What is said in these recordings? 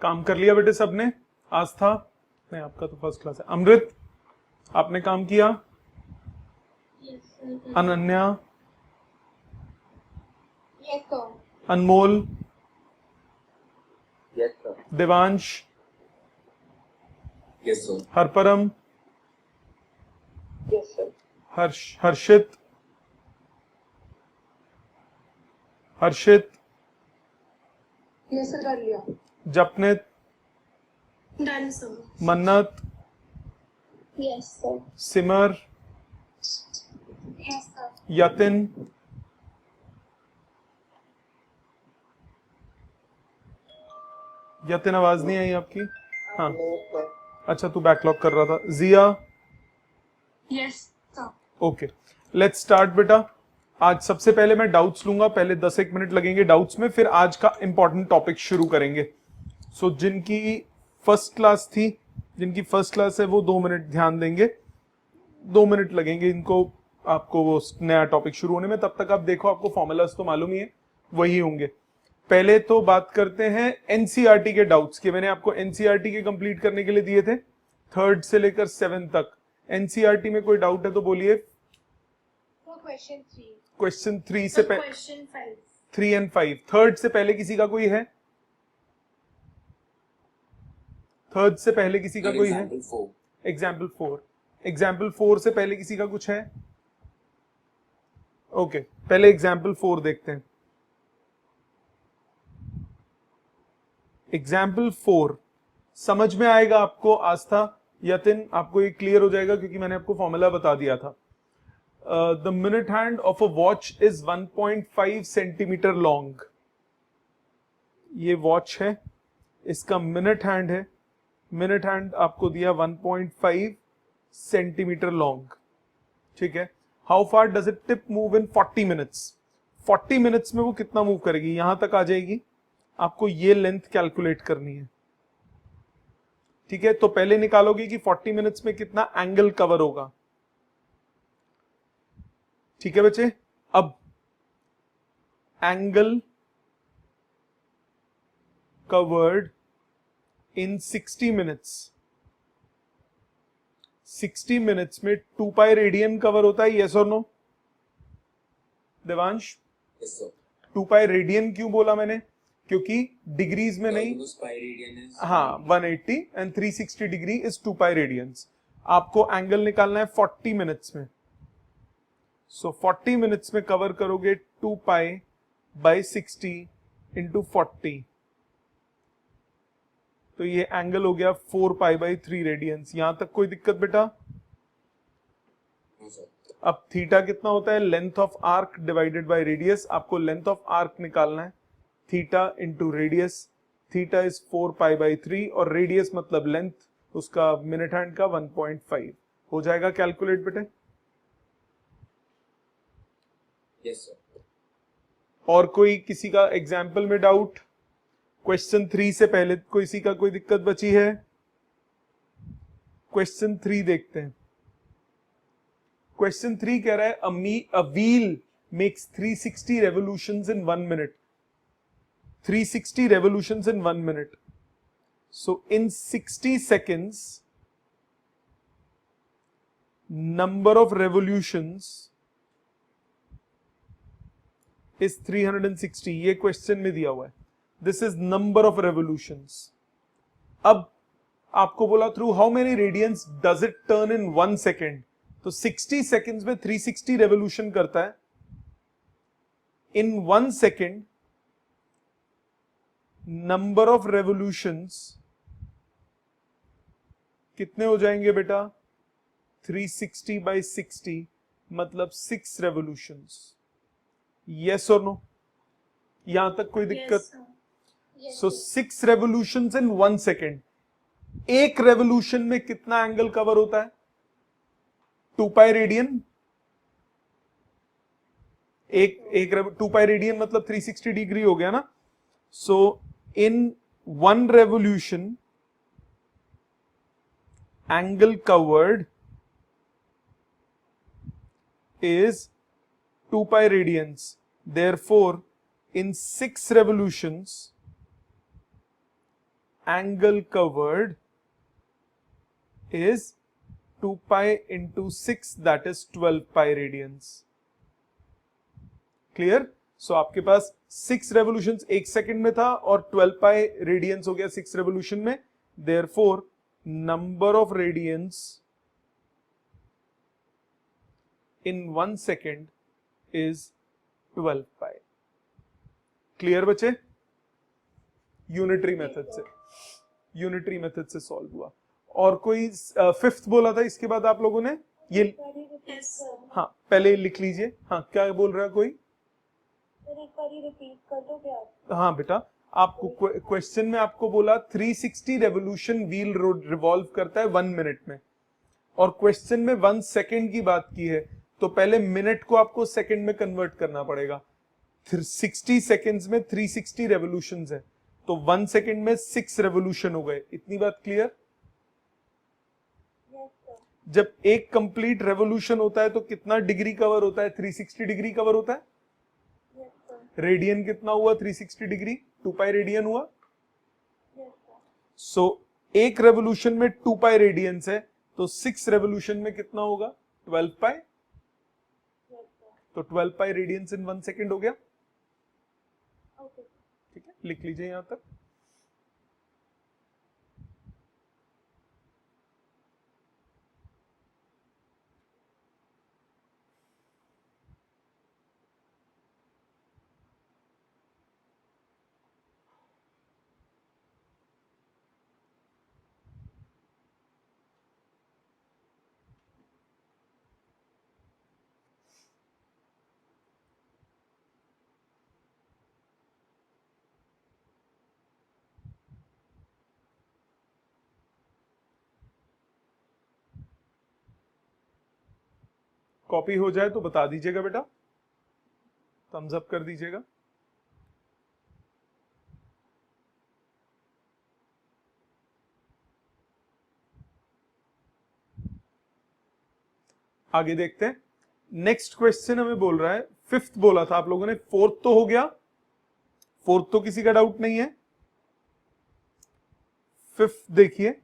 काम कर लिया बेटे सबने? आस्था नहीं, आपका तो फर्स्ट क्लास है। अमृत, आपने काम किया? Yes, sir. Ananya, Yes, sir. अनमोल, Yes, sir. Devansh, Yes, sir. हरपरम, Yes, sir. हर्षित, हर्षित, Yes, sir. कर लिया। जपनित, Done, sir. मन्नत, Yes, sir. सिमर, Yes, sir. यतिन, यतिन आवाज नहीं आई आपकी? हाँ, अच्छा तू बैकलॉग कर रहा था। जिया, Yes, sir. Okay let's start बेटा। आज सबसे पहले मैं डाउट्स लूंगा, पहले 10-1 मिनट लगेंगे डाउट्स में, फिर आज का इंपॉर्टेंट टॉपिक शुरू करेंगे। सो जिनकी फर्स्ट क्लास थी, जिनकी फर्स्ट क्लास है वो 2 मिनट ध्यान देंगे, 2 मिनट लगेंगे इनको, आपको वो नया टॉपिक शुरू होने में। तब तक आप देखो, आपको फॉर्मूलाज तो मालूम ही है, वही होंगे। पहले तो बात करते हैं एनसीईआरटी के डाउट्स के। मैंने आपको एनसीईआरटी के कंप्लीट करने के लिए दिए थे 3rd से लेकर 7th तक। एनसीईआरटी में कोई डाउट है तो बोलिए। Question 3. क्वेश्चन 3 से पहले Question 5. 3 and 5, 3rd से पहले किसी का कोई है? 3rd से पहले किसी का कोई है? एग्जाम्पल 4, एग्जाम्पल 4 से पहले किसी का कुछ है? ओके, पहले एग्जाम्पल 4 देखते हैं। एग्जाम्पल 4 समझ में आएगा आपको? आस्था, यतिन, आपको ये क्लियर हो जाएगा क्योंकि मैंने आपको फॉर्मूला बता दिया था। The minute hand of a watch is 1.5 centimetre long. ये वॉच है, इसका मिनट हैंड है, मिनट हैंड आपको दिया 1.5 सेंटीमीटर लॉन्ग, ठीक है। How far does it tip move in 40 minutes? 40 minutes में वो कितना मूव करेगी? यहां तक आ जाएगी, आपको ये लेंथ कैलकुलेट करनी है, ठीक है। तो पहले निकालोगे कि 40 मिनट्स में कितना एंगल कवर होगा, ठीक है बच्चे। अब angle covered in 60 minutes, 60 minutes में 2 पाई रेडियन कवर होता है, यस और no? Devansh, Yes, sir. 2 pi radian क्यों बोला मैंने? क्योंकि डिग्रीज में नहीं, Because pi radian is हाँ 180 and 360 degree is 2 pi radiance. आपको एंगल निकालना है 40 मिनट्स में। सो 40 मिनट्स में कवर करोगे 2 पाई बाई 60 इंटू 40, तो ये एंगल हो गया 4 पाई बाई 3 रेडियंस। यहां तक कोई दिक्कत बेटा? No, sir. अब थीटा कितना होता है? Length of arc divided by radius. आपको लेंथ ऑफ आर्क निकालना है, theta into radius. Theta is 4 pi by 3 और रेडियस मतलब लेंथ उसका मिनट हैंड का 1.5 हो जाएगा। कैलकुलेट बेटे। Yes, sir. और कोई किसी का एग्जाम्पल में डाउट? क्वेश्चन 3 से पहले किसी का कोई दिक्कत बची है? क्वेश्चन 3 देखते हैं। क्वेश्चन 3 कह रहा है a wheel makes 360 revolutions in 1 minute. 360 revolutions in 1 minute. So in 60 seconds, number of revolutions is 360. ये क्वेश्चन में दिया हुआ है। This is number of revolutions. अब आपको बोला through how many radians does it turn in 1 second, तो 60 seconds में 360 रेवोल्यूशन करता है। In 1 second number of revolutions कितने हो जाएंगे बेटा? 360 बाई 60 मतलब 6 रेवोल्यूशंस। यस और नो? यहां तक कोई दिक्कत? सो 6 रेवोल्यूशंस इन 1 सेकेंड। एक रेवोल्यूशन में कितना एंगल कवर होता है? 2 पाई रेडियन। एक 2 पाई रेडियन मतलब 360 डिग्री हो गया ना। सो in 1 revolution, angle covered is 2 pi radians. Therefore, in 6 revolutions, angle covered is 2 pi into 6, that is 12 pi radians. Clear? सो आपके पास 6 रेवोल्यूशंस 1 सेकंड में था और 12 पाई रेडियंस हो गया 6 रेवोल्यूशन में. Therefore number of radians in 1 second is 12 pi. Clear बच्चे? Unitary method से solve हुआ. और कोई फिफ्थ बोला था इसके बाद आप लोगों ने? ये Yes, sir. हाँ पहले लिख लीजिए. हाँ क्या बोल रहा है कोई? एक बार रिपीट कर दो क्या? हाँ बेटा, आपको क्वेश्चन में आपको बोला 360 रेवोल्यूशन व्हील रिवॉल्व करता है 1 मिनट में, और क्वेश्चन में 1 सेकंड की बात की है, तो पहले मिनट को आपको सेकंड में कन्वर्ट करना पड़ेगा. 60 सेकंड्स में 360 रेवोल्यूशंस है, तो 1 सेकंड में 6 रेवोल्यूशन हो गए. इतनी बात क्लियर? जब एक कंप्लीट रेवोल्यूशन होता है तो कितना डिग्री कवर होता है? 360 डिग्री कवर होता है. रेडियन कितना हुआ? 360 डिग्री, 2 पाई रेडियन हुआ. सो एक रेवोल्यूशन में 2 पाई रेडियंस है, तो 6 रेवोल्यूशन में कितना होगा? 12 पाई. तो 12 पाई रेडियंस इन 1 सेकंड हो गया. ठीक है, लिख लीजिए यहां तक. कॉपी हो जाए तो बता दीजिएगा बेटा, थम्स अप कर दीजिएगा. आगे देखते हैं. नेक्स्ट क्वेश्चन हमें बोल रहा है, फिफ्थ बोला था आप लोगों ने, फोर्थ तो हो गया. फोर्थ तो किसी का डाउट नहीं है. फिफ्थ देखिए.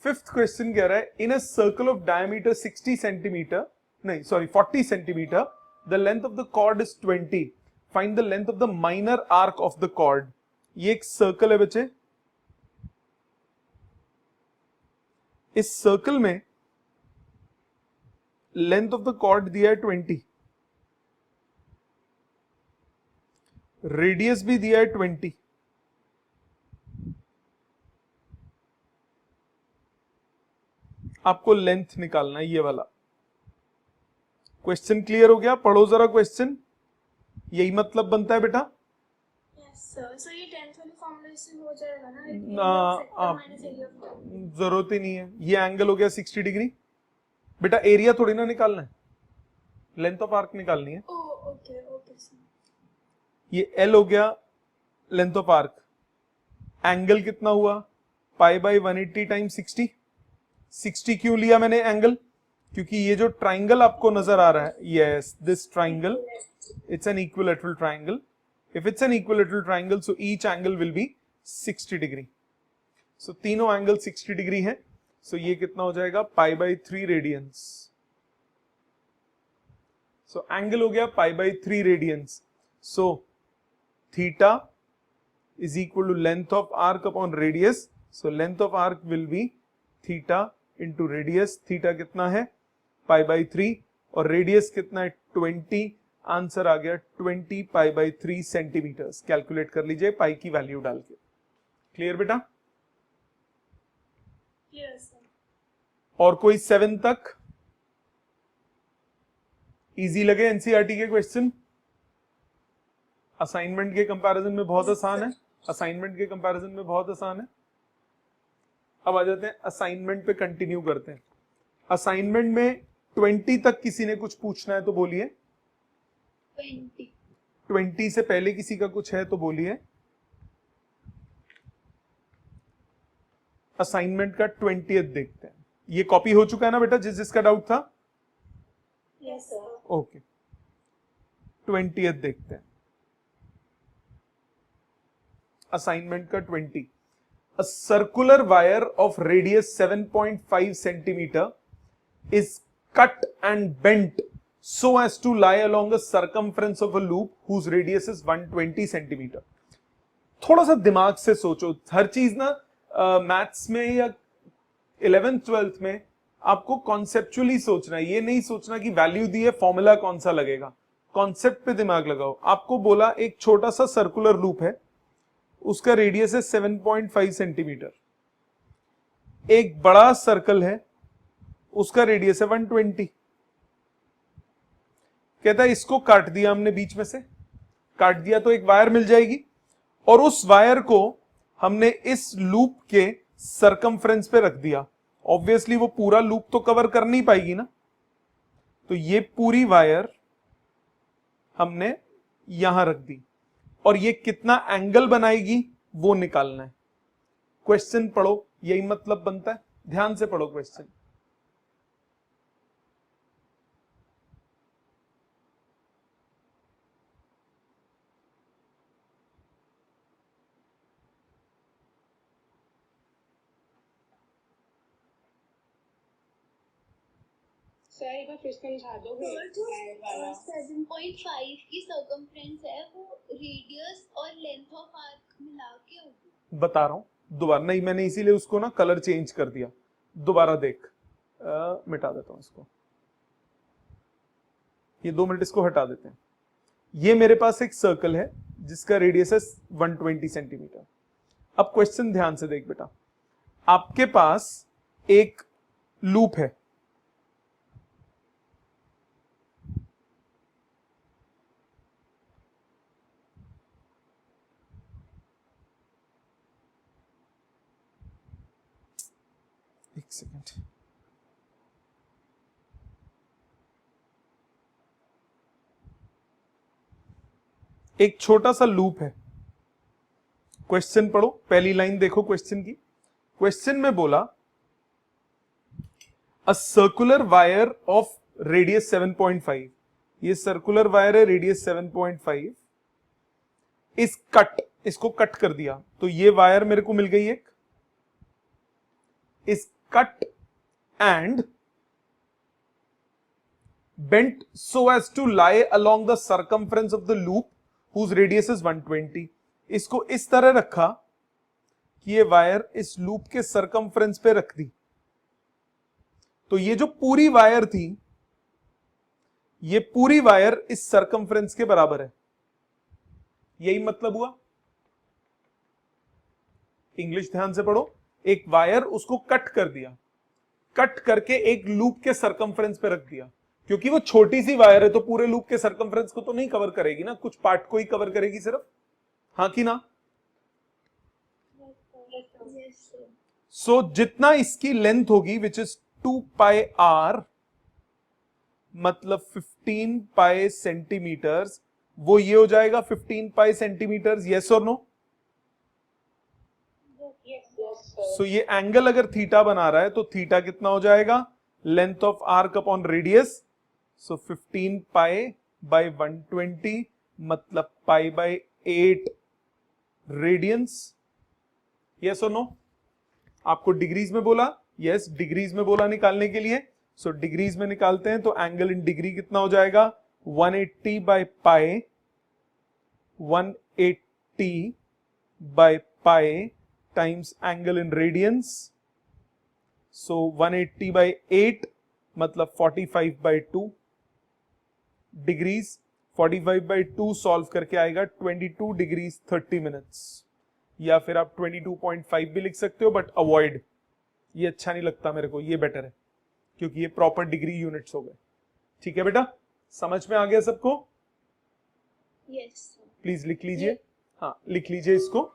फिफ्थ क्वेश्चन कह रहा है, in a circle of diameter 60 centimetre, नहीं sorry 40 centimetre, the length of the chord is 20. Find the length of the minor arc of the chord. ये एक सर्कल है बच्चे. इस सर्कल में लेंथ ऑफ द कॉर्ड दिया है 20, रेडियस भी दिया है 20. आपको लेंथ निकालना है, ये वाला. क्वेश्चन क्लियर हो गया? पढ़ो जरा क्वेश्चन. यही मतलब बनता है बेटा. Yes, sir. So ये 10th वाली फॉर्मूला से हो जाएगा ना? जरूरत ही नहीं है. ये एंगल हो गया 60 डिग्री. बेटा एरिया थोड़ी ना निकालना है, लेंथ ऑफ आर्क निकालनी है. Okay sir. ये एल हो गया लेंथ ऑफ आर्क. एंगल कितना हुआ? Pi by 180 times 60. 60 क्यों लिया मैंने एंगल? क्योंकि ये जो ट्राइंगल आपको नजर आ रहा है, yes this triangle, it's an equilateral triangle. If it's an equilateral triangle, so each angle will be 60 degree. So तीनों एंगल 60 डिग्री है. सो ये कितना हो जाएगा? Pi by 3 radians. So angle हो गया pi by 3 radians. So theta is equal to length of arc upon radius. So length of arc will be theta into radius. Theta कितना है? पाई बाई 3. और रेडियस कितना है? 20. आंसर आ गया 20 पाई by 3 centimetres. Calculate कर लीजिए पाई की वैल्यू डाल के. क्लियर बेटा? Yes, sir. और कोई 7 तक इजी लगे एनसीईआरटी के क्वेश्चन? असाइनमेंट के कंपैरिजन में बहुत आसान है. असाइनमेंट के कंपैरिजन में बहुत आसान है. अब आ जाते हैं असाइनमेंट पे, कंटिन्यू करते हैं. असाइनमेंट में 20 तक किसी ने कुछ पूछना है तो बोलिए. 20 से पहले किसी का कुछ है तो बोलिए. असाइनमेंट का 20th देखते हैं. ये कॉपी हो चुका है ना बेटा, जिस जिसका डाउट था? Yes, sir. ओके. 20th देखते हैं. असाइनमेंट का 20, a circular wire of radius 7.5 centimeter is cut and bent so as to lie along a circumference of a loop whose radius is 120 centimeter. थोड़ा सा दिमाग से सोचो, हर चीज ना मैथ्स में या 11th 12th में आपको कॉन्सेप्चुअली सोचना है, ये नहीं सोचना कि वैल्यू दी है फॉर्मूला कौन सा लगेगा, कॉन्सेप्ट पे दिमाग लगाओ। आपको बोला एक छोटा सा सर्कुलर लूप है, उसका रेडियस है 7.5 सेंटीमीटर, एक बड़ा सर्कल है उसका रेडियस है 120। कहता है इसको काट दिया हमने, बीच में से काट दिया तो एक वायर मिल जाएगी, और उस वायर को हमने इस लूप के सरकमफ्रेंस पे रख दिया। ऑब्वियसली वो पूरा लूप तो कवर कर नहीं पाएगी ना, तो ये पूरी वायर हमने यहां रख दी, और ये कितना एंगल बनाएगी वो निकालना है। क्वेश्चन पढ़ो, यही मतलब बनता है, ध्यान से पढ़ो क्वेश्चन। सर एक बार फिर समझा दोगे? और जो 7.5 की सर्कमफ्रेंस है वो रेडियस और लेंथ ऑफ आर्क मिला के होगी। बता रहा हूं दोबारा, नहीं मैंने इसीलिए उसको ना कलर चेंज कर दिया, दोबारा देख। मिटा देता हूं इसको, ये 2 मिनट इसको हटा देते हैं। ये मेरे पास एक सर्कल है जिसका रेडियस है 120 सेंटीमीटर। अब क्वेश्चन ध्यान से देख बेटा, आपके पास एक लूप है, एक सेकेंड, एक छोटा सा लूप है। क्वेश्चन पढ़ो, पहली लाइन देखो क्वेश्चन की। क्वेश्चन में बोला a circular wire of radius 7.5, ये सर्कुलर वायर है, रेडियस 7.5 इस कट, इसको कट कर दिया तो ये वायर मेरे को मिल गई एक, इस cut and bent so as to lie along the circumference of the loop whose radius is 120। इसको इस तरह रखा कि ये वायर इस लूप के सरकमफ्रेंस पे रख दी, तो ये जो पूरी वायर थी, ये पूरी वायर इस सरकमफ्रेंस के बराबर है। यही मतलब हुआ। इंग्लिश ध्यान से पढ़ो, एक वायर उसको कट कर दिया, कट करके एक लूप के सरकमफ्रेंस पे रख दिया, क्योंकि वो छोटी सी वायर है तो पूरे लूप के सरकमफ्रेंस को तो नहीं कवर करेगी ना, कुछ पार्ट को ही कवर करेगी सिर्फ, हाँ कि ना। सो जितना इसकी लेंथ होगी विच इज 2 पाई आर, मतलब 15 पाई सेंटीमीटर्स, वो ये हो जाएगा 15 पाई सेंटीमीटर्स। यस और नो? सो ये एंगल अगर थीटा बना रहा है तो थीटा कितना हो जाएगा, length of arc upon radius, so 15 pi by 120 मतलब पाई बाय 8 रेडियंस। यस और नो? आपको डिग्रीज में बोला, यस डिग्रीज में बोला निकालने के लिए, सो डिग्रीज में निकालते हैं तो एंगल इन डिग्री कितना हो जाएगा, 180 by pi, 180 by pi times angle in radians, so 180 by 8 मतलब 45 बाय 2 डिग्रीज। 45 बाय 2 सॉल्व करके आएगा 22 डिग्रीज 30 मिनट्स, या फिर आप 22.5 भी लिख सकते हो, बट अवॉइड, ये अच्छा नहीं लगता मेरे को, ये बेटर है क्योंकि ये प्रॉपर डिग्री यूनिट्स हो गए। ठीक है बेटा, समझ में आ गया सबको? यस प्लीज लिख लीजिए, हाँ लिख लीजिए इसको।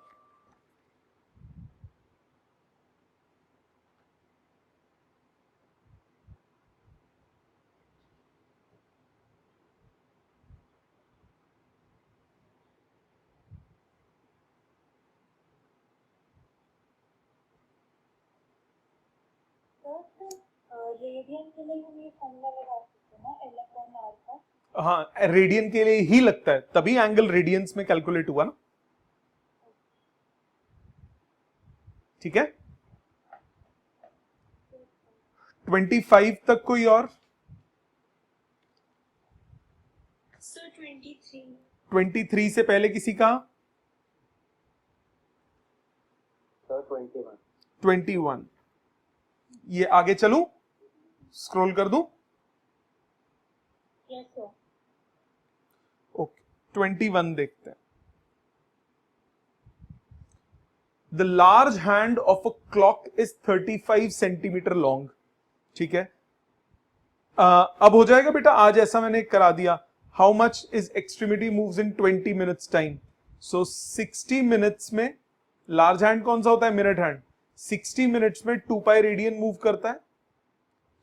रेडियन के लिए हम ये फॉर्मूला लगा सकते हैं ना, L अपॉन R का। हाँ रेडियन के लिए ही लगता है, तभी एंगल रेडियंस में कैलकुलेट हुआ ना। ठीक है, 25 तक कोई और? सर 23 23 से पहले किसी का? Sir, 21. 21। ये आगे चलूं, स्क्रॉल कर दूं? यस सर ओके, 21 देखते हैं। The large hand of a clock is 35 centimetre long. ठीक है, अब हो जाएगा बेटा, आज ऐसा मैंने करा दिया। How much is extremity moves in 20 minutes time? So 60 minutes में लार्ज हैंड कौन सा होता है? Minute hand. 60 मिनट्स में 2 पाई रेडियन मूव करता है।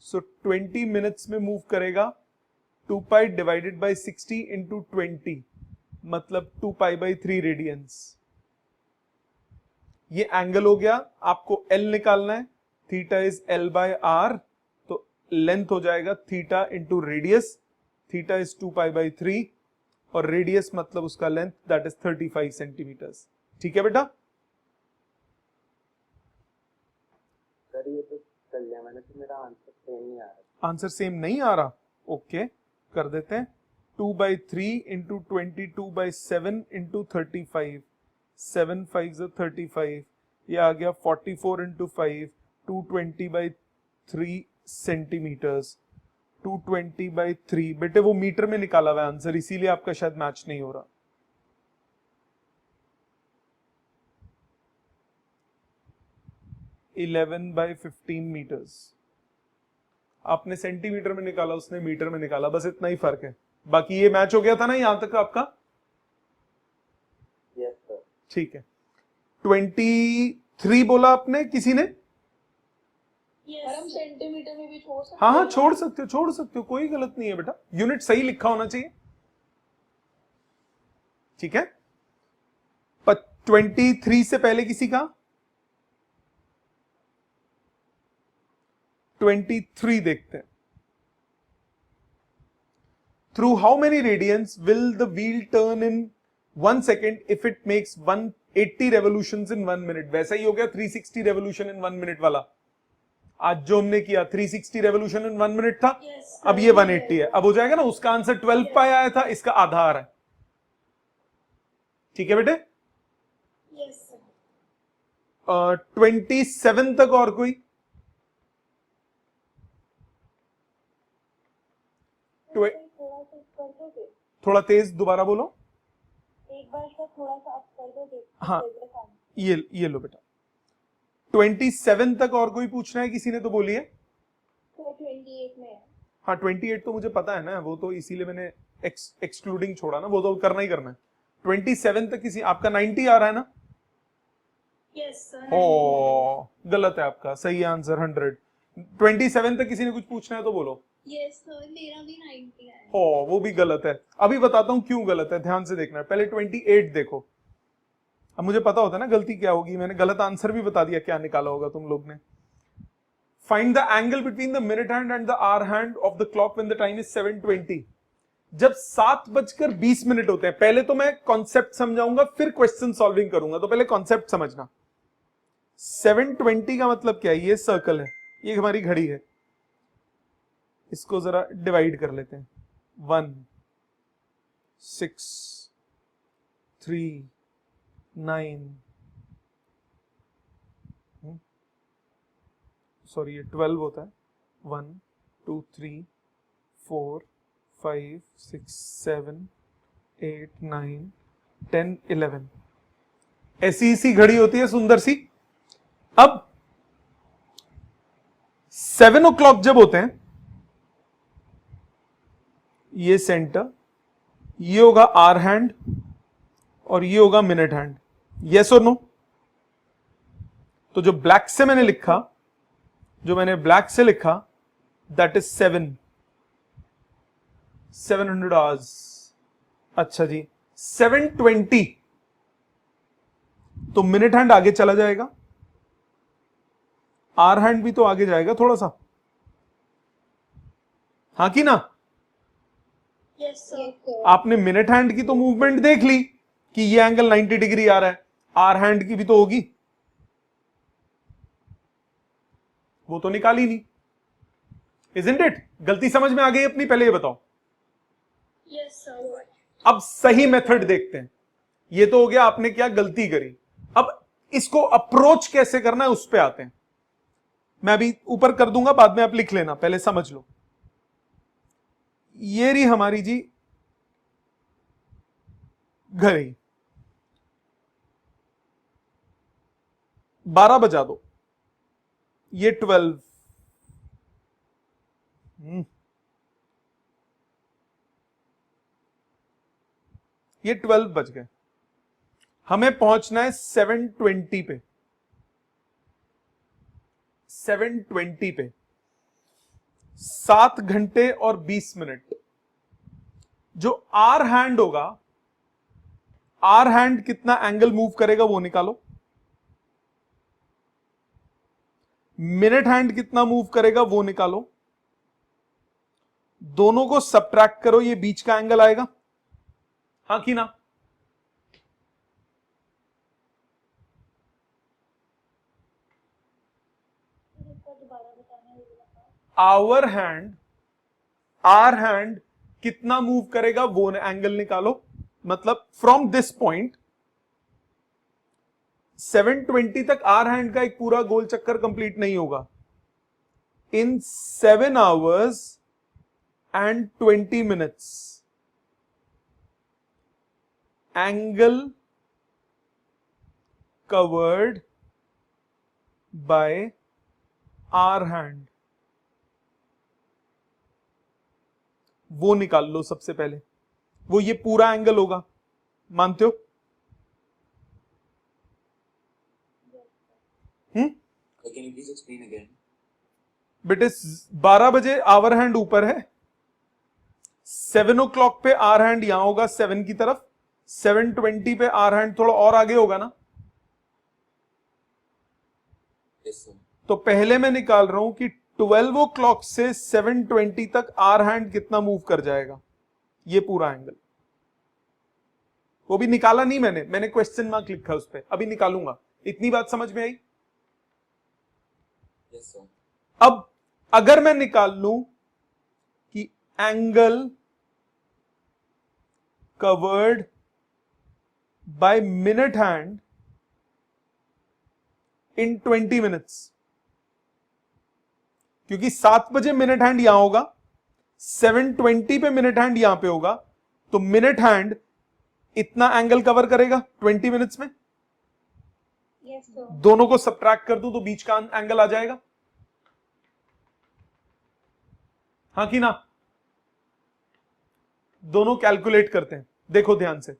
सो 20 मिनट्स में मूव करेगा 2 पाई डिवाइडेड बाई 60 इंटू 20, मतलब 2 पाई बाई 3 रेडियंस। ये एंगल हो गया, आपको एल निकालना है। Theta is L by R, तो लेंथ हो जाएगा theta into radius. Theta is 2 pi by 3 और रेडियस मतलब उसका लेंथ, दैट इज 35 सेंटीमीटर्स। ठीक है बेटा, सर ये तो कर लिया मैंने, तो मेरा आंसर सेम नहीं आ रहा। आंसर सेम नहीं आ रहा? ओके, कर देते हैं। 2 बाई 3 इंटू 22 बाई 7 इंटू 35, 7 5 35, ये आ गया 44 इंटू 5, 220 बाई 3 सेंटीमीटर्स। 220 बाई 3, बेटे वो मीटर में निकाला हुआ आंसर, इसीलिए आपका शायद मैच नहीं हो रहा। Eleven by 15 metres. आपने सेंटीमीटर में निकाला, उसने मीटर में निकाला, बस इतना ही फर्क है। बाकी ये मैच हो गया था ना यहां तक आपका? Yes sir. ठीक है, 23 बोला आपने किसी ने? और हम सेंटीमीटर में भी छोड़ सकते हाँ हाँ, हैं? छोड़ सकते हो, छोड़ सकते हो, कोई गलत नहीं है बेटा, यूनिट सही लिखा होना चाहिए। ठीक है, 23 से पहले किसी का? 23 देखते हैं। Through how many radians will the wheel turn in 1 second if it makes 180 revolutions in 1 minute? वैसा ही हो गया 360 रेवोल्यूशन इन 1 मिनट वाला, आज जो हमने किया 360 रेवोल्यूशन इन 1 मिनट था। Yes, अब ये 180 है, अब हो जाएगा ना, उसका आंसर 12 पाई आया था, इसका आधा आ रहा है। ठीक है बेटे, यस सर 27 तक और कोई? थोड़ा सा कर दोगे? थोड़ा तेज दोबारा बोलो। एक बार इसका थोड़ा सा अप कर दोगे? हाँ, ये लो बेटा, 27 तक और कोई पूछना है किसी ने? तो बोलिए। तो 28 में है। हाँ, 28 तो मुझे पता है ना, वो तो इसीलिए मैंने एक्सक्लूडिंग छोड़ा ना, वो तो करना ही करना है। 27 तक किसी, आपका 90 आ रहा है ना? यस सर ओ, गलत है आपका, सही आंसर 100। 27 तक किसी ने कुछ पूछना है तो बोलो। यस सर, मेरा भी 90 आया। ओ, वो भी गलत है। अभी बताता हूं क्यों गलत है, ध्यान से देखना है। पहले 28 देखो, अब मुझे पता होता है ना गलती क्या होगी, मैंने गलत आंसर भी बता दिया क्या निकाला होगा तुम लोग ने। Find the angle between the minute hand and the hour hand of the clock when the time is 7:20। जब 7:20 होते हैं, पहले तो मैं कॉन्सेप्ट समझाऊंगा, फिर क्वेश्चन सॉल्विंग करूंगा, तो पहले कॉन्सेप्ट समझना। 7:20 का मतलब क्या है? ये सर्कल है, ये हमारी घड़ी है, इसको जरा डिवाइड कर लेते हैं। 1 6 3 9, सॉरी ये 12 होता है। 1 2 3 4 5 6 7 8 9 10 11, ऐसी सी घड़ी होती है सुंदर सी। अब 7 o'clock जब होते हैं, ये सेंटर, ये होगा आवर हैंड और ये होगा मिनट हैंड। यस और नो? तो जो ब्लैक से मैंने लिखा, जो मैंने ब्लैक से लिखा, दैट इज 700 आवर्स। अच्छा जी, 7:20 तो मिनट हैंड आगे चला जाएगा, आवर हैंड भी तो आगे जाएगा थोड़ा सा, हाँ कि ना? यस सर आपने मिनट हैंड की तो मूवमेंट देख ली कि ये एंगल 90 डिग्री आ रहा है, आवर हैंड की भी तो होगी। वो तो निकाली नहीं, इजंट इट? गलती समझ में आ गई अपनी? पहले ये बताओ। Yes sir. अब सही मेथड देखते हैं। ये तो हो गया आपने क्या गलती करी, अब इसको अप्रोच कैसे करना है उस पे आते हैं। मैं अभी ऊपर कर दूंगा, बाद में आप लिख लेना, पहले समझ लो। ये रही हमारी जी घड़ी, 12 बजा दो, ये 12, ये 12 बज गए। हमें पहुंचना है 7:20 पे, 7:20 पे, 7 घंटे और 20 मिनट। जो आर हैंड होगा, आर हैंड कितना एंगल मूव करेगा वो निकालो। मिनट हैंड कितना मूव करेगा वो निकालो। दोनों को सबट्रैक्ट करो, ये बीच का एंगल आएगा, हाँ कि ना? आवर हैंड, आर हैंड कितना मूव करेगा वो एंगल निकालो। मतलब फ्रॉम दिस पॉइंट 7:20 तक आर हैंड का एक पूरा गोल चक्कर कंप्लीट नहीं होगा। इन 7 hours and 20 minutes angle covered by R hand, वो निकाल लो सबसे पहले। वो ये पूरा एंगल होगा, मानते हो? Can you please explain again? बेटे 12 बजे आवर हैंड ऊपर है, 7 o'clock पे आर हैंड यहां होगा 7 की तरफ, 7:20 पे आर हैंड थोड़ा और आगे होगा ना। Yes, sir. तो पहले मैं निकाल रहा हूं कि 12 o'clock से 7:20 तक आर हैंड कितना मूव कर जाएगा, ये पूरा एंगल। वो भी निकाला नहीं मैंने, मैंने क्वेश्चन मार्क लिखा उस पर, अभी निकालूंगा। इतनी बात समझ में आई? Yes, sir. अब अगर मैं निकाल लूं कि angle covered by minute hand in 20 minutes, क्योंकि 7 बजे मिनट हैंड यहां होगा, 7:20 पे मिनट हैंड यहां पे होगा, तो मिनट हैंड इतना एंगल कवर करेगा 20 मिनट्स में। Yes sir. दोनों को सबट्रैक्ट कर दूं तो बीच का एंगल आ जाएगा, हाँ कि ना? दोनों कैलकुलेट करते हैं, देखो ध्यान से।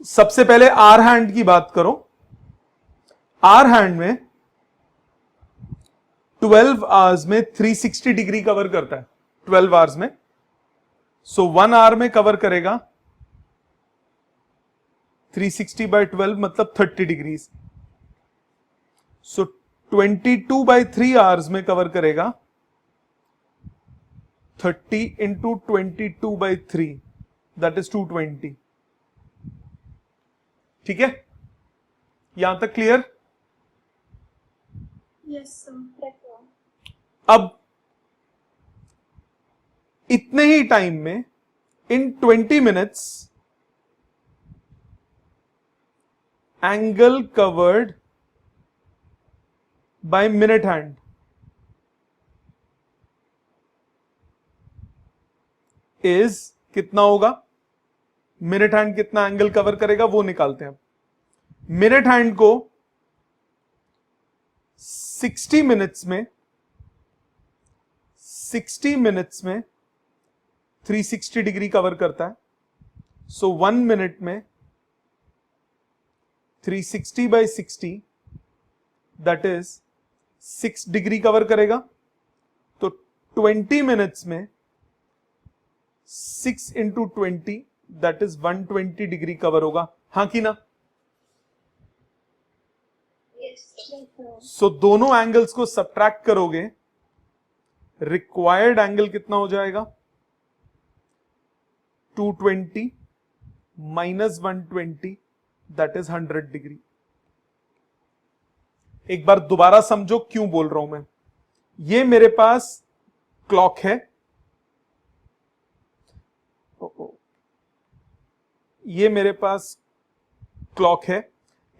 सबसे पहले आर हैंड की बात करो। आर हैंड में 12 आवर्स में 360 डिग्री कवर करता है, 12 आवर्स में। 1 आवर में कवर करेगा 360 by 12 मतलब 30 डिग्रीज। 22/3 आवर्स में कवर करेगा 30 into 22/3, दैट इज 220। ठीक है, यहां तक क्लियर? Yes sir. अब इतने ही टाइम में, इन 20 minutes, angle covered by minute hand is कितना होगा? मिनट हैंड कितना एंगल कवर करेगा वो निकालते हैं। मिनट हैंड को 60 मिनट्स में 360 डिग्री कवर करता है। 1 मिनट में 360/60, दैट इज 6 डिग्री कवर करेगा। तो 20 मिनट्स में 6 into 20, that is 120 degree cover होगा, हाँ कि ना? दोनों एंगल्स को सबट्रैक्ट करोगे, रिक्वायर्ड एंगल कितना हो जाएगा? 220 minus 120, दैट इज 100 डिग्री। एक बार दोबारा समझो क्यों बोल रहा हूं मैं। ये मेरे पास क्लॉक है, ये मेरे पास क्लॉक है।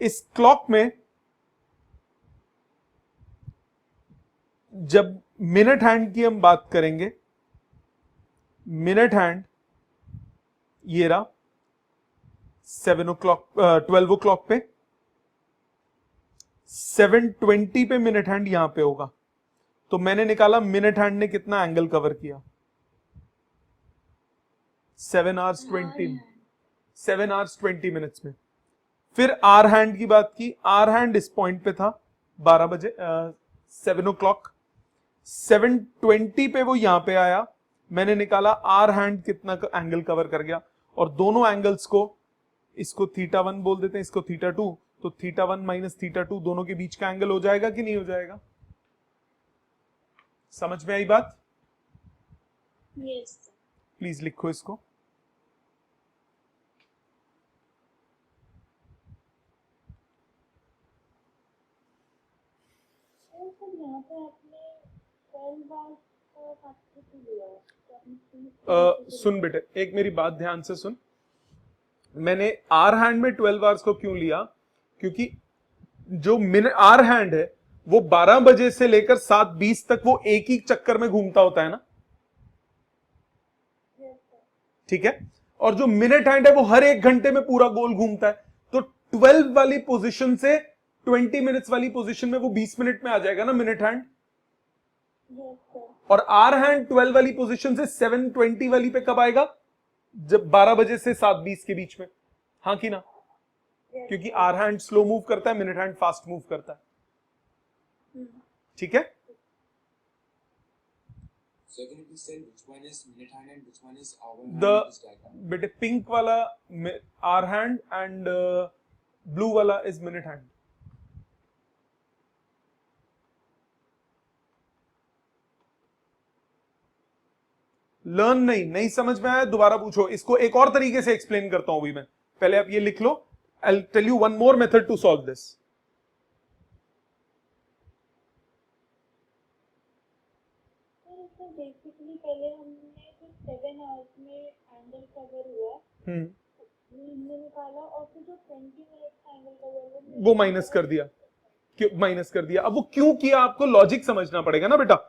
इस क्लॉक में जब मिनट हैंड की हम बात करेंगे, मिनट हैंड ये रहा 12 ओ क्लॉक पे, 7:20 पे मिनट हैंड यहां पे होगा। तो मैंने निकाला मिनट हैंड ने कितना एंगल कवर किया, 7 hours 20 मिनट्स में। फिर आर हैंड की बात की, आर हैंड इस पॉइंट पे था 12 बजे 7 o'clock, 7:20 पे वो यहां पे आया, मैंने निकाला आर हैंड कितना एंगल कवर कर गया। और दोनों एंगल्स को, इसको θ1 बोल देते हैं, इसको θ2, तो θ1 माइनस θ2 दोनों के बीच का एंगल हो जाएगा कि नहीं हो जाएगा? समझ में आई बात? यस प्लीज लिखो इसको। सर यहाँ पे आपने 12 आवर्स का फैक्टर लिया है, तो आपने सुन बेटे, एक मेरी बात ध्यान से सुन। मैंने आर हैंड में 12 आवर्स को क्यों लिया? क्योंकि जो मिनट आर हैंड है वो 12 बजे से लेकर 7:20 तक वो एक ही चक्कर में घूमता होता है ना, ठीक है? और जो मिनट हैंड है वो हर 1 घंटे में पूरा गोल घूमता है। तो 12 वाली पोजीशन से 20 मिनट्स वाली पोजीशन में वो 20 मिनट में आ जाएगा ना मिनट हैंड। और आर हैंड 12 वाली पोजीशन से 7:20 वाली पे कब आएगा? जब 12 बजे से 7:20 के बीच में। हाँ कि ना? क्योंकि आर हैंड स्लो मूव करता है, मिनट हैंड फास्ट मूव करता है, ठीक है? So can you please tell which one is minute hand and which one is hour hand The in this diagram? बेटे पिंक वाला आर हैंड एंड ब्लू वाला is minute hand. Learn नहीं समझ में आया? दोबारा पूछो। इसको एक और तरीके से एक्सप्लेन करता हूं अभी मैं, पहले आप ये लिख लो। I'll tell you one more method to solve this. Sir basically पहले हमने जो 7 आवर्स में एंगल कवर हुआ हमने निकाला, और फिर जो 20 मिनट का एंगल कवर हुआ वो माइनस कर दिया। क्यों माइनस कर दिया? अब वो क्यों किया आपको लॉजिक समझना पड़ेगा ना बेटा।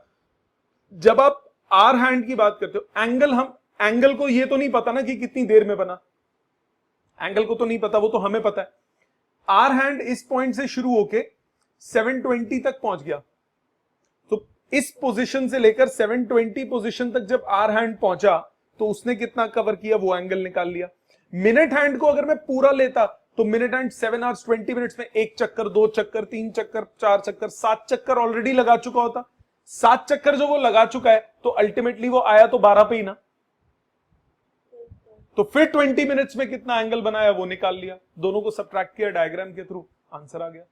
जब आप आर हैंड की बात करते हो, एंगल को ये तो नहीं पता ना कि कितनी देर में बना, एंगल को तो नहीं पता, वो तो हमें पता है। आर हैंड इस पॉइंट से शुरू होके 7:20 तक पहुंच गया, तो इस पोजीशन से लेकर 7:20 पोजीशन तक जब आर हैंड पहुंचा तो उसने कितना कवर किया वो एंगल निकाल लिया। मिनट हैंड को अगर मैं पूरा लेता तो मिनट हैंड 7 hours 20 मिनट्स में 1 चक्कर, 2 चक्कर, 3 चक्कर, 4 चक्कर, 7 चक्कर ऑलरेडी लगा चुका होता। 7 चक्कर जो वो लगा चुका है तो अल्टीमेटली वो आया तो 12 पे ही ना। तो फिर 20 मिनट्स में कितना एंगल बनाया वो निकाल लिया, दोनों को सब्ट्रैक्ट किया डायग्राम के थ्रू, आंसर आ गया।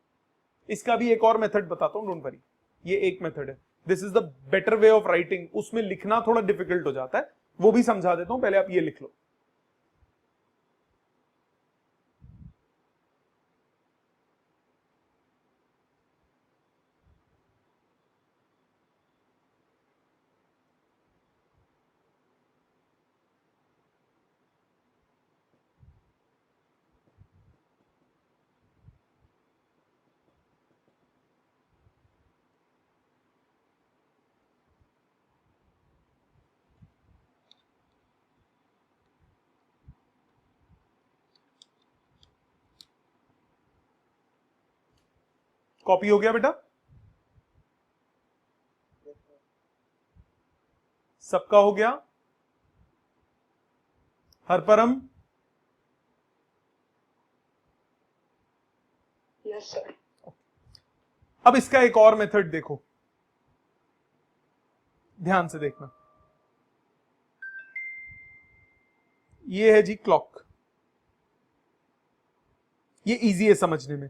इसका भी एक और मेथड बताता हूं, डोंट वरी, ये एक मेथड है। This is the better way of writing. उसमें लिखना थोड़ा डिफिकल्ट हो जाता है, वो भी समझा देता हूं, पहले आप ये लिख लो। कॉपी हो गया बेटा? सबका हो गया? हरपरम? Yes sir. अब इसका एक और मेथड देखो, ध्यान से देखना। ये है जी क्लॉक, ये इजी है समझने में।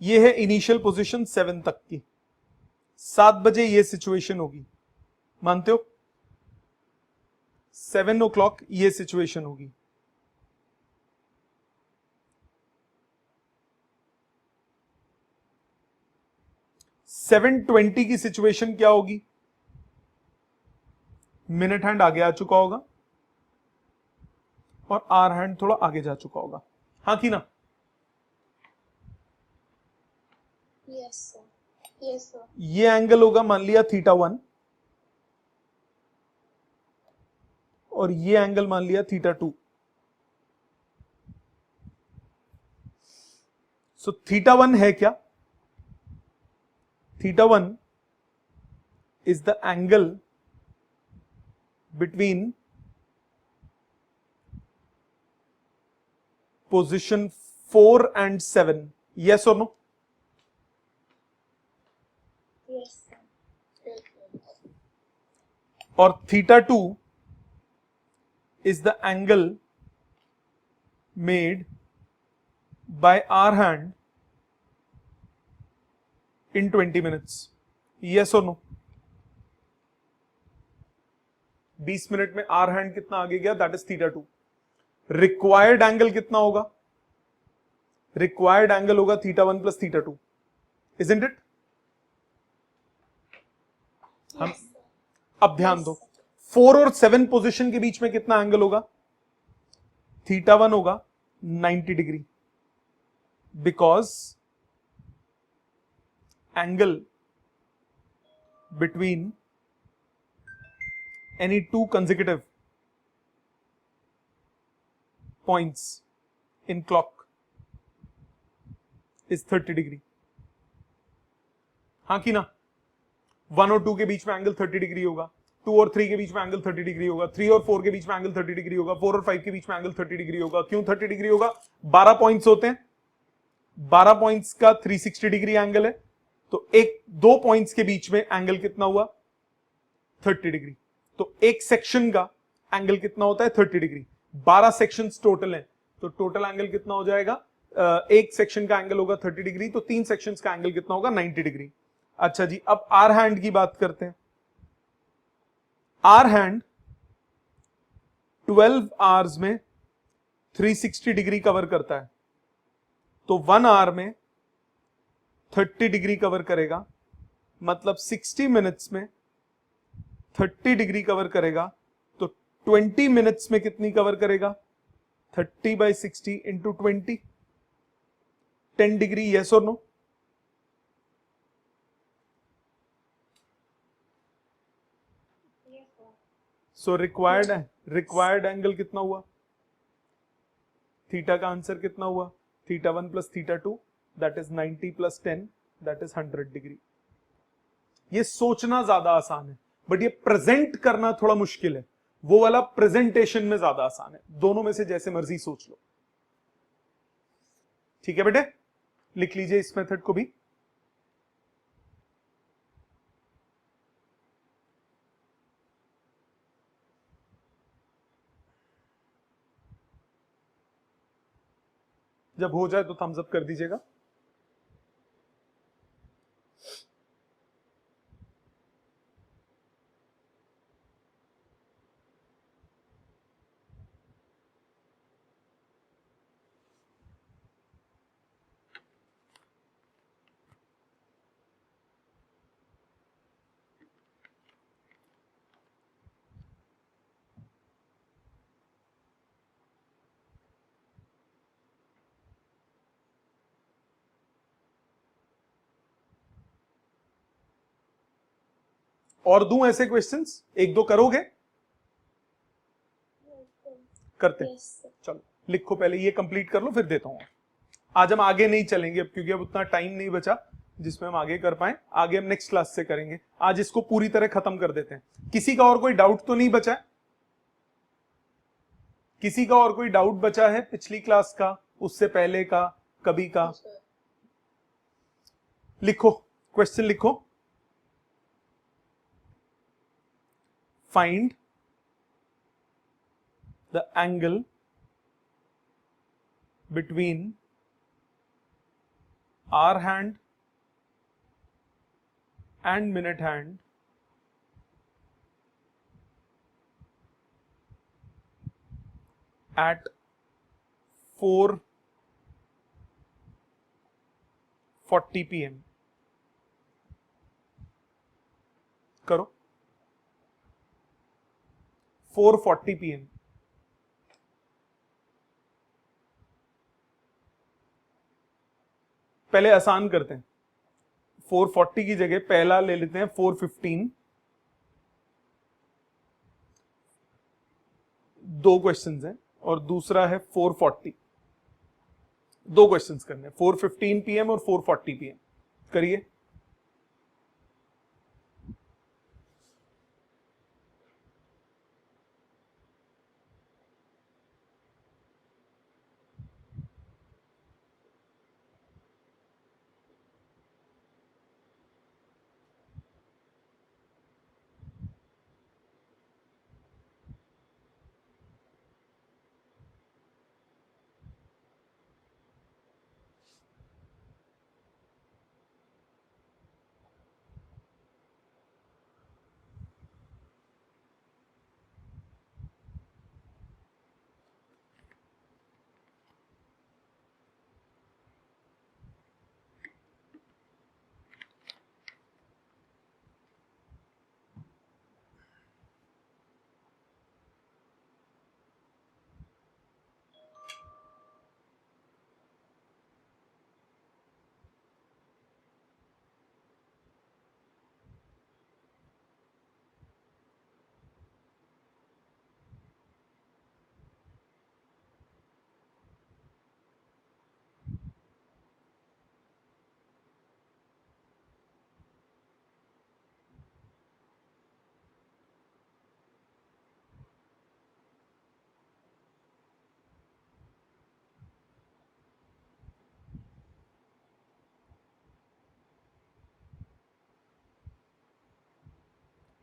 ये है इनिशियल पोजीशन 7 तक की, 7 बजे ये सिचुएशन होगी, मानते हो? 7 o'clock ये सिचुएशन होगी। 7:20 की सिचुएशन क्या होगी? मिनट हैंड आगे आ चुका होगा और आर हैंड थोड़ा आगे जा चुका होगा, हाँ कि ना? Yes sir, yes sir. ये एंगल होगा मान लिया θ1 और ये एंगल मान लिया θ2। सो θ1 है क्या? θ1 is the angle between position 4 and 7. Yes or no? Yes sir. और θ2 is the angle made by our hand in 20 minutes. Yes or no? 20 minute में आर हैंड कितना आगे गया? That is θ2। रिक्वायर्ड एंगल कितना होगा? रिक्वायर्ड एंगल होगा θ1 plus θ2, isn't it? हम अब ध्यान दो, 4 और 7 पोजीशन के बीच में कितना एंगल होगा? θ1 होगा 90 degree, because angle between any two consecutive points in clock is 30 degree, हाँ कि ना? 1 और 2 के बीच में एंगल 30 डिग्री होगा, 2 और 3 के बीच में एंगल 30 डिग्री होगा, 3 और 4 के बीच में एंगल 30 डिग्री होगा, 4 और 5 के बीच में एंगल 30 डिग्री होगा। क्यों 30 डिग्री होगा? 12 पॉइंट्स होते हैं, 12 पॉइंट्स का 360 डिग्री एंगल है, तो एक 2 पॉइंट्स के बीच में एंगल कितना हुआ? 30 डिग्री। तो एक सेक्शन का एंगल कितना होता है? 30 डिग्री। 12 सेक्शंस टोटल हैं, तो टोटल एंगल कितना हो जाएगा? एक सेक्शन का एंगल होगा 30 डिग्री, तो 3 सेक्शंस का एंगल कितना होगा? 90 डिग्री। अच्छा जी, अब आर हैंड की बात करते हैं। आर हैंड 12 आवर्स में 360 डिग्री कवर करता है, तो 1 आवर में 30 डिग्री कवर करेगा, मतलब 60 मिनट्स में 30 डिग्री कवर करेगा, तो 20 मिनट्स में कितनी कवर करेगा? 30/60 इंटू 20, 10 डिग्री। यस और no? Yes sir. So required angle कितना हुआ? थीटा का आंसर कितना हुआ? θ1 plus θ2, that is 90 plus 10, that is 100 degree. ये सोचना ज्यादा आसान है, बट ये प्रेजेंट करना थोड़ा मुश्किल है। वो वाला प्रेजेंटेशन में ज्यादा आसान है। दोनों में से जैसे मर्जी सोच लो। ठीक है बेटे, लिख लीजिए इस मेथड को भी। जब हो जाए तो थम्स अप कर दीजिएगा। और दूं ऐसे क्वेश्चंस? एक दो करोगे? करते हैं। Yes sir. चलो लिखो, पहले ये कंप्लीट कर लो फिर देता हूं। आज हम आगे नहीं चलेंगे अब, क्योंकि अब उतना टाइम नहीं बचा जिसमें हम आगे कर पाए। आगे हम नेक्स्ट क्लास से करेंगे। आज इसको पूरी तरह खत्म कर देते हैं। किसी का और कोई डाउट तो नहीं बचा है? किसी का और कोई डाउट बचा है पिछली क्लास का, उससे पहले का, कभी का? लिखो, क्वेश्चन लिखो। Find the angle between hour hand and minute hand at 4:40 p.m. करो। 4:40 PM। पहले आसान करते हैं, 4:40 की जगह पहला ले लेते हैं 4:15। 2 क्वेश्चंस हैं और दूसरा है 4:40। 2 क्वेश्चंस करने हैं, 4:15 PM और 4:40 PM। करिए।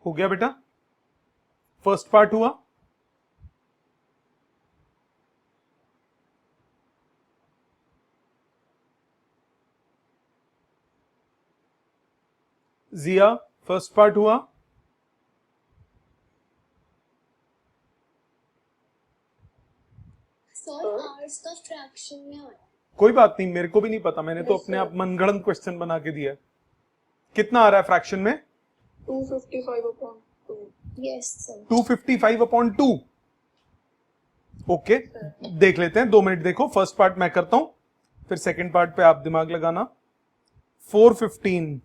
हो गया बेटा? फर्स्ट पार्ट हुआ। जिया, फर्स्ट पार्ट हुआ। सर आवर्स का फ्रैक्शन में आया। कोई बात नहीं, मेरे को भी नहीं पता, मैंने तो अपने आप मनगढ़ंत क्वेश्चन बना के दिया है। कितना आ रहा है फ्रैक्शन में? 255/2। Yes sir. 255/2। ओके, देख लेते हैं, 2 मिनट देखो। फर्स्ट पार्ट मैं करता हूं, फिर सेकंड पार्ट पे आप दिमाग लगाना। 4:15,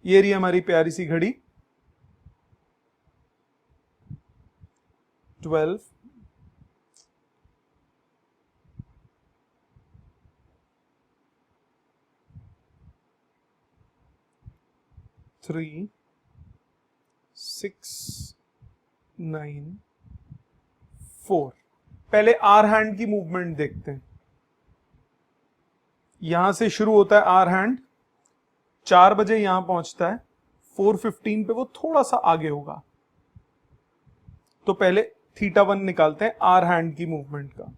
ये रही हमारी प्यारी सी घड़ी। 12, 3, 6, 9, 4। पहले आर हैंड की मूवमेंट देखते हैं। यहां से शुरू होता है आर हैंड, 4 बजे यहां पहुंचता है, 4:15 पे वो थोड़ा सा आगे होगा। तो पहले θ1 निकालते हैं आर हैंड की मूवमेंट का।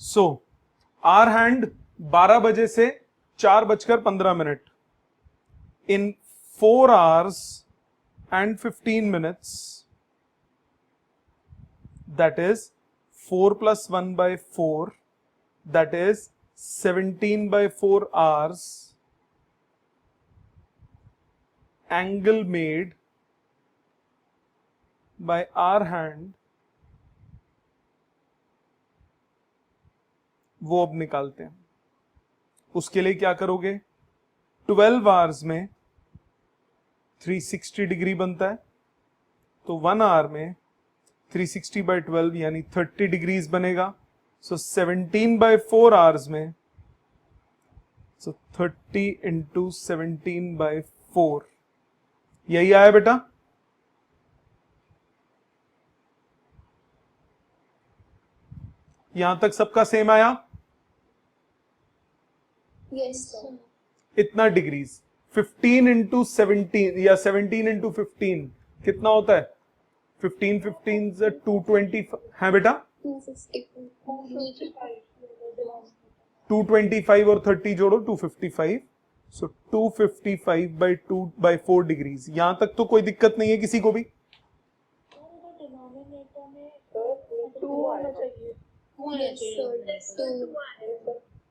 सो आर हैंड 12 बजे से 4:15 इन 4 hours and 15 minutes, that is 4 plus 1 by 4, that is 17/4 hours. Angle made by our hand, वो अब निकालते हैं। उसके लिए क्या करोगे? 12 hours में 360 डिग्री बनता है, तो 1 hour में 360/12 यानी 30 डिग्रीज बनेगा। सो 17/4 hours में, सो 30 into 17/4, यही आया बेटा? यहां तक सबका सेम आया? Yes sir. इतना डिग्रीज। 15 into 17 या 17 into 15 कितना होता है? 15 15 से 220 है बेटा? 225 और 30 जोड़ो 255। सो 255/2/4 डिग्रीज। यहां तक तो कोई दिक्कत नहीं है किसी को भी? डिनोमिनेटर में 2 होना चाहिए। Yes sir.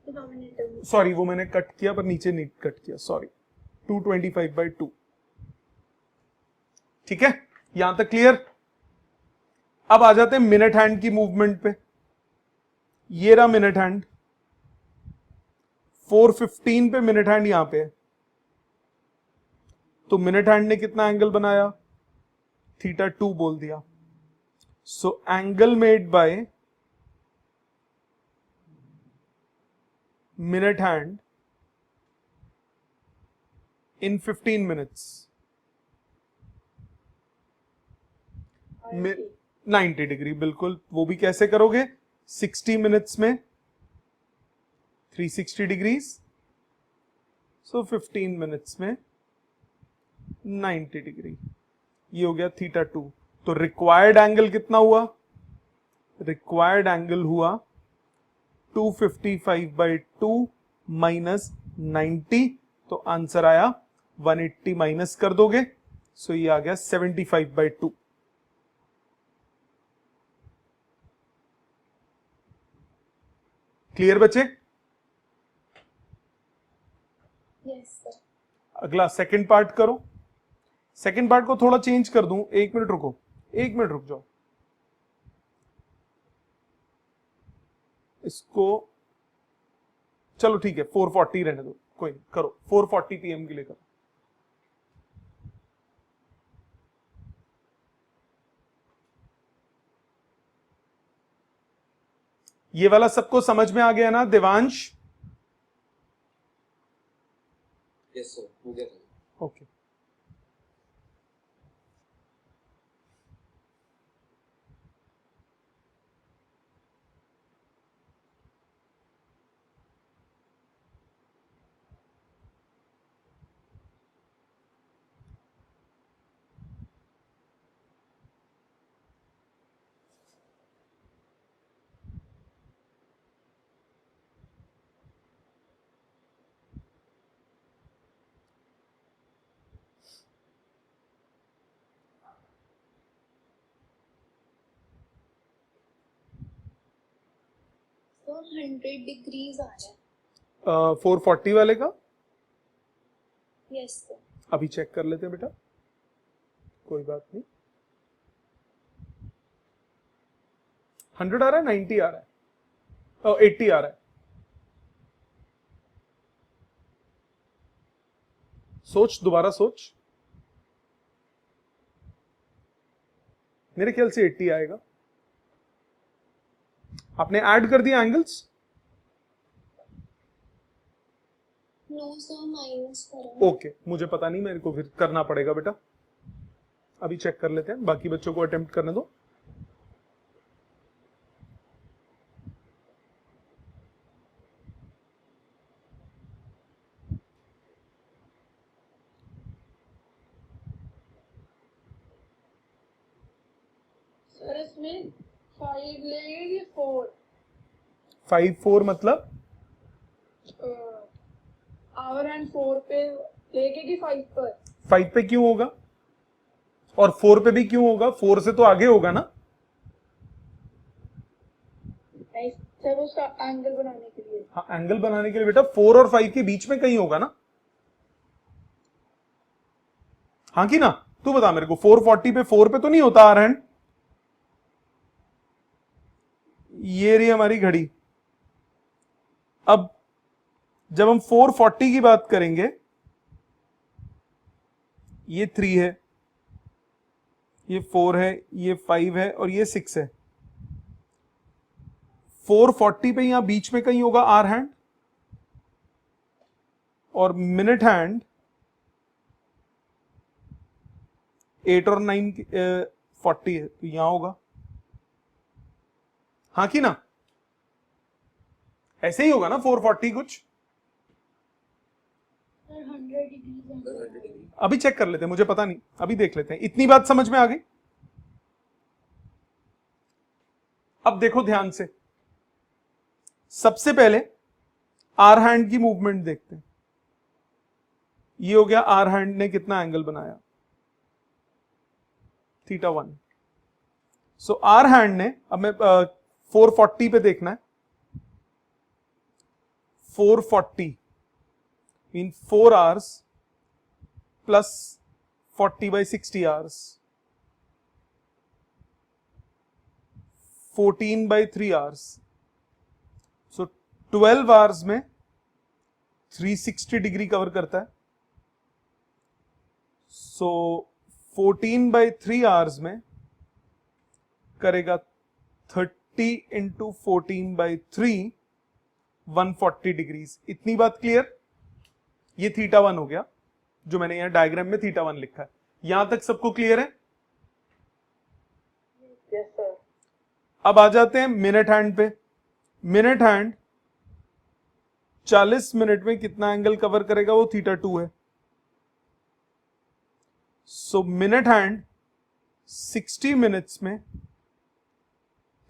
डिनोमिनेटर में सॉरी, वो मैंने कट किया पर नीचे नहीं कट किया, सॉरी। 225/2। ठीक है, यहां तक क्लियर। अब आ जाते हैं मिनट हैंड की मूवमेंट पे। ये रहा मिनट हैंड, 4:15 पे मिनट हैंड यहां पे है, तो मिनट हैंड ने कितना एंगल बनाया, θ2 बोल दिया। So angle made by minute hand in 15 minutes 90 degree. बिल्कुल, वो भी कैसे करोगे, 60 मिनट्स में 360 डिग्रीज, सो 15 मिनट्स में 90 डिग्री। ये हो गया θ2। तो रिक्वायर्ड एंगल कितना हुआ, रिक्वायर्ड एंगल हुआ 255/2 माइनस 90, तो आंसर आया 180 माइनस कर दोगे, सो ये आ गया 75/2। क्लियर बच्चे। Yes sir. अगला सेकंड पार्ट करो। सेकंड पार्ट को थोड़ा चेंज कर दूं, 1 मिनट रुको, 1 मिनट रुक जाओ। इसको चलो ठीक है 4:40 रहने दो, कोई नहीं, करो 4:40 PM के लिए करो। ये वाला सबको समझ में आ गया ना देवांश? यस सर, हो गया था। ओके। तो 100 डिग्रीज आ रहा है। 440 वाले का यस सर। अभी चेक कर लेते हैं बेटा, कोई बात नहीं। 100 आ रहा है, 90 आ रहा है, 80 आ रहा है। सोच, दोबारा सोच। मेरे ख्याल से 80 आएगा। आपने ऐड कर दिया एंगल्स? नो सर, माइनस करो। ओके, मुझे पता नहीं, मेरे को फिर करना पड़ेगा बेटा। अभी चेक कर लेते हैं, बाकी बच्चों को अटेम्प्ट करने दो। सर इसमें 5 लगेगी 4 5-4 मतलब आवर एंड 4 पे लगेगी 5 पर। 5 पे क्यों होगा, और 4 पे भी क्यों होगा? 4 से तो आगे होगा ना। नहीं सर, उसका एंगल बनाने के लिए। हाँ, एंगल बनाने के लिए बेटा 4 और 5 के बीच में कहीं होगा ना। हाँ कि ना, तू बता मेरे को, 440 पे 4 पे तो नहीं होता आर हैंड। ये रही हमारी घड़ी। अब जब हम 440 की बात करेंगे, ये 3 है, ये 4 है, ये 5 है और ये 6 है। 440 पे यहां बीच में कहीं होगा आर हैंड, और मिनट हैंड 8 और 9 40 है, तो यहां होगा। हाँ कि ना, ऐसे ही होगा ना 440 कुछ। Sir 100 degree. अभी चेक कर लेते हैं, मुझे पता नहीं, अभी देख लेते हैं। इतनी बात समझ में आ गई? अब देखो ध्यान से, सबसे पहले आर हैंड की मूवमेंट देखते हैं। ये हो गया आर हैंड ने कितना एंगल बनाया, θ1। सो आर हैंड ने, अब मैं 440 पे देखना है, 440 mean 4 hours plus 40/60 hours, 14/3 hours. So 12 hours में 360 डिग्री कवर करता है। सो 14/3 आवर्स में करेगा 30 इंटू 14/3, 140 डिग्रीज। इतनी बात क्लियर? ये θ1 हो गया, जो मैंने यहां डायग्राम में θ1 लिखा है। यहां तक सबको क्लियर है? Yes sir. अब आ जाते हैं मिनट हैंड पे। मिनट हैंड 40 मिनट में कितना एंगल कवर करेगा, वो θ2 है। सो मिनट हैंड 60 मिनट्स में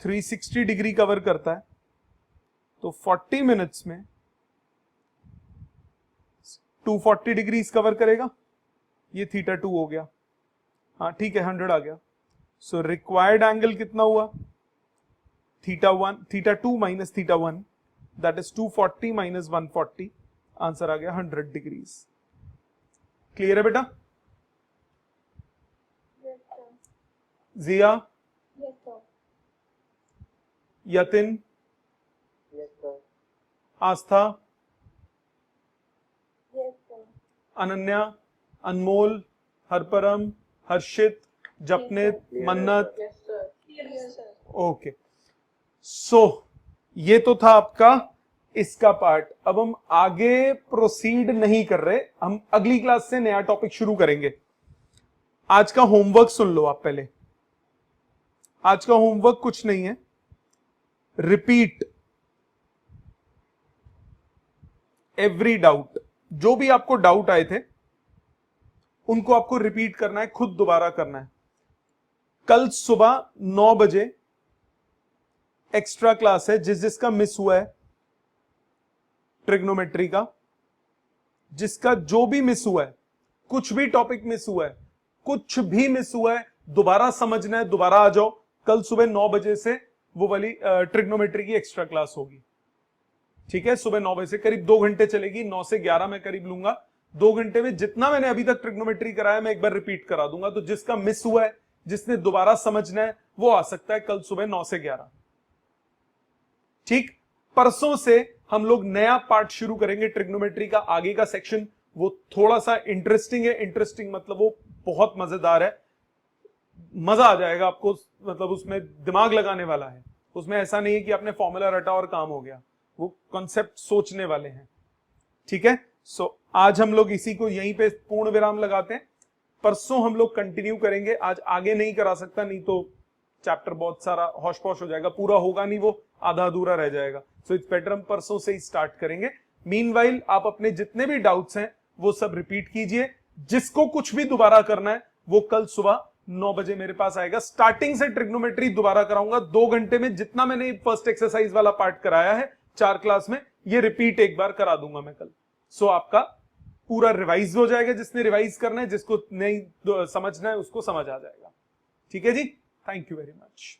360 डिग्री कवर करता है, तो 40 मिनट्स में 240 डिग्रीज कवर करेगा। ये θ2 हो गया। हाँ ठीक है, 100 आ गया। सो रिक्वायर्ड एंगल कितना हुआ? θ2 minus θ1, that is 240 minus 140, answer आ गया 100 डिग्रीज। क्लियर है बेटा? Yes sir. Jiya, yes sir. Yatin, yes sir. Aastha, yes sir. Ananya, Anmol, Harparam, Harshit, Japnit, Mannat. Yes sir. Yes sir. Okay, so ये तो था आपका इसका पार्ट। अब हम आगे प्रोसीड नहीं कर रहे, हम अगली क्लास से नया टॉपिक शुरू करेंगे। आज का होमवर्क सुन लो आप पहले। आज का होमवर्क कुछ नहीं है, रिपीट एवरी डाउट। जो भी आपको डाउट आए थे उनको आपको रिपीट करना है, खुद दोबारा करना है। कल सुबह 9 बजे एक्स्ट्रा क्लास है, जिसका मिस हुआ है ट्रिग्नोमेट्री का, जिसका जो भी मिस हुआ है, कुछ भी टॉपिक मिस हुआ है, कुछ भी मिस हुआ है, दोबारा समझना है, दोबारा आ जाओ। कल सुबह 9 बजे से वो वाली ट्रिग्नोमेट्री की एक्स्ट्रा क्लास होगी। ठीक है, सुबह 9 बजे से करीब 2 घंटे चलेगी। 9 से 11 मैं करीब लूंगा। 2 घंटे में जितना मैंने अभी तक ट्रिग्नोमेट्री कराया मैं एक बार रिपीट करा दूंगा। तो जिसका मिस हुआ है, जिसने दोबारा समझना है, वो आ सकता है कल सुबह 9 से 11। ठीक, परसों से हम लोग नया पार्ट शुरू करेंगे ट्रिग्नोमेट्री का। आगे का सेक्शन वो थोड़ा सा इंटरेस्टिंग है। इंटरेस्टिंग मतलब वो बहुत मजेदार है, मजा आ जाएगा आपको, मतलब उसमें दिमाग लगाने वाला है। उसमें ऐसा नहीं है कि आपने फॉर्मूला रटा और काम हो गया, वो कॉन्सेप्ट सोचने वाले हैं। ठीक है, सो आज हम लोग इसी को यहीं पे पूर्ण विराम लगाते हैं। परसों हम लोग कंटिन्यू करेंगे। आज आगे नहीं करा सकता, नहीं तो चैप्टर बहुत सारा हौश पौश हो जाएगा, पूरा होगा नहीं, वो आधा अधूरा रह जाएगा। सो इट्स बेटर हम परसों से ही स्टार्ट करेंगे। मीनवाइल आप अपने जितने भी डाउट्स हैं वो सब रिपीट कीजिए। जिसको कुछ भी दोबारा करना है वो कल सुबह 9 बजे मेरे पास आएगा। स्टार्टिंग से ट्रिग्नोमेट्री दोबारा कराऊंगा 2 घंटे में। जितना मैंने फर्स्ट एक्सरसाइज वाला पार्ट कराया है 4 क्लास में, ये रिपीट एक बार करा दूंगा मैं कल। सो आपका पूरा रिवाइज हो जाएगा। जिसने रिवाइज करना है, जिसको नहीं समझना है, उसको समझ आ जाएगा। ठीक है जी, थैंक यू वेरी मच।